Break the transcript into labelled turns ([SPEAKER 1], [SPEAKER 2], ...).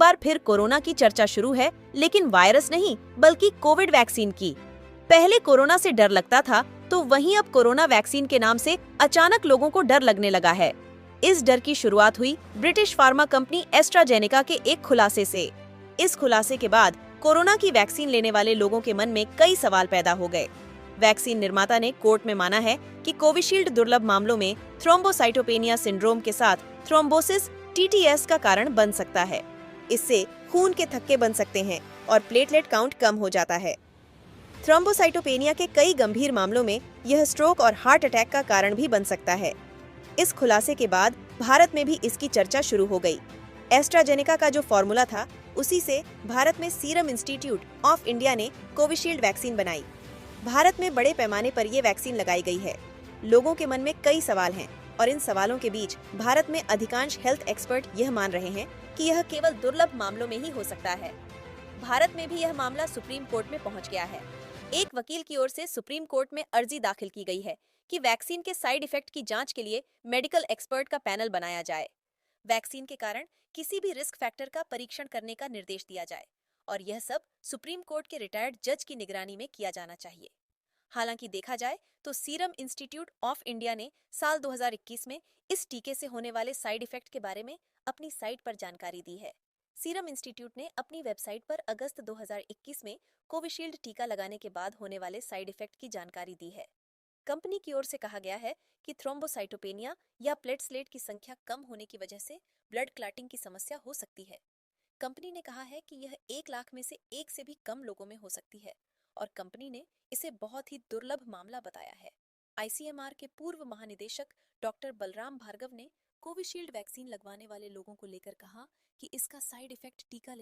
[SPEAKER 1] बार फिर कोरोना की चर्चा शुरू है, लेकिन वायरस नहीं बल्कि कोविड वैक्सीन की। पहले कोरोना से डर लगता था, तो वहीं अब कोरोना वैक्सीन के नाम से अचानक लोगों को डर लगने लगा है। इस डर की शुरुआत हुई ब्रिटिश फार्मा कंपनी एस्ट्राजेनेका के एक खुलासे से। इस खुलासे के बाद कोरोना की वैक्सीन लेने वाले लोगों के मन में कई सवाल पैदा हो गए। वैक्सीन निर्माता ने कोर्ट में माना है कि कोविशील्ड दुर्लभ मामलों में थ्रोम्बोसाइटोपेनिया सिंड्रोम के साथ थ्रोम्बोसिस टीटीएस का कारण बन सकता है। इससे खून के थक्के बन सकते हैं और प्लेटलेट काउंट कम हो जाता है। थ्रोम्बोसाइटोपेनिया के कई गंभीर मामलों में यह स्ट्रोक और हार्ट अटैक का कारण भी बन सकता है। इस खुलासे के बाद भारत में भी इसकी चर्चा शुरू हो गई। एस्ट्राजेनेका का जो फॉर्मूला था, उसी से भारत में सीरम इंस्टीट्यूट ऑफ इंडिया ने कोविशील्ड वैक्सीन बनाई। भारत में बड़े पैमाने पर ये वैक्सीन लगाई गई है। लोगों के मन में कई सवाल हैं और इन सवालों के बीच भारत में अधिकांश हेल्थ एक्सपर्ट यह मान रहे हैं कि यह केवल दुर्लभ मामलों में ही हो सकता है। भारत में भी यह मामला सुप्रीम कोर्ट में पहुंच गया है। एक वकील की ओर से सुप्रीम कोर्ट में अर्जी दाखिल की गई है कि वैक्सीन के साइड इफेक्ट की जांच के लिए मेडिकल एक्सपर्ट का पैनल बनाया जाए। वैक्सीन के कारण किसी भी रिस्क फैक्टर का परीक्षण करने का निर्देश दिया जाए और यह सब सुप्रीम कोर्ट के रिटायर्ड जज की निगरानी में किया जाना चाहिए। हालांकि देखा जाए तो सीरम इंस्टीट्यूट ऑफ इंडिया ने साल 2021 में इस टीके से होने वाले साइड इफेक्ट के बारे में अपनी साइट पर जानकारी दी है। सीरम इंस्टीट्यूट ने अपनी वेबसाइट पर अगस्त 2021 में कोविशील्ड टीका लगाने के बाद होने वाले साइड इफेक्ट की जानकारी दी है। कंपनी की ओर से कहा गया है कि थ्रोम्बोसाइटोपेनिया या प्लेटलेट की संख्या कम होने की वजह से ब्लड क्लॉटिंग की समस्या हो सकती है। कंपनी ने कहा है कि यह 1 लाख में से एक से भी कम लोगों में हो सकती है और कंपनी ने इसे बहुत ही दुर्लभ मामला बताया है। आईसीएमआर के पूर्व महानिदेशक डॉक्टर बलराम भार्गव ने कोविशील्ड वैक्सीन लगवाने वाले लोगों को लेकर कहा कि इसका साइड इफेक्ट टीका लेने